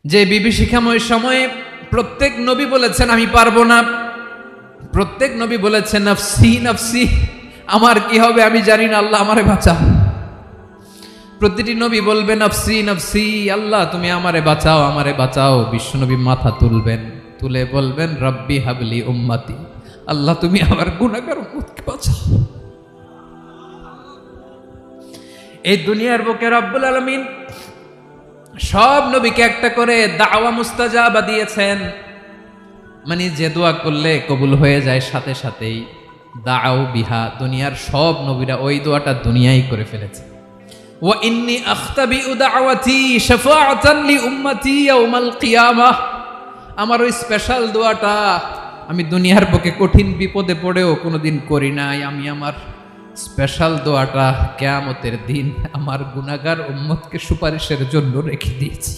যে বিভীষিকাময় সময়ে প্রত্যেক নবী বলেছেন আমি পারবো না, প্রত্যেক নবী বলেছেন নফসি নফসি, আমার কি হবে আমি জানি না, আল্লাহ আমারে বাঁচাও। প্রতিটি নবী বলবেন নফসি নফসি, আল্লাহ তুমি আমারে বাঁচাও আমারে বাঁচাও। বিশ্বনবী মাথা তুলবেন, তুলে বলবেন রব্বি হাবলি উম্মতি, আল্লাহ তুমি আমার গুনাহগার উম্মতকে বাঁচাও। এই দুনিয়ার বুকে রব্বুল আলামিন সব নবীকে একটা করে দাওয়া মুস্তাজাবা দিয়েছেন, মানে যে দোয়া করলে কবুল হয়ে যায় সাথে সাথেই। দাও বিহা, দুনিয়ার সব নবীরা ওই দোয়াটা দুনিয়ায় করে ফেলেছে। ওয়া ইন্নী আখতাবিউ দাওয়াতি শাফাআতান লি উম্মতি ইয়াউমাল কিয়ামাহ, আমার ওই স্পেশাল দোয়াটা আমি দুনিয়ার বুকে কঠিন বিপদে পড়েও কোনোদিন করি নাই। আমি আমার স্পেশাল দোয়াটা কিয়ামতের দিন আমার গুনাহগার উম্মতকে সুপারিশের জন্য রেখে দিয়েছি।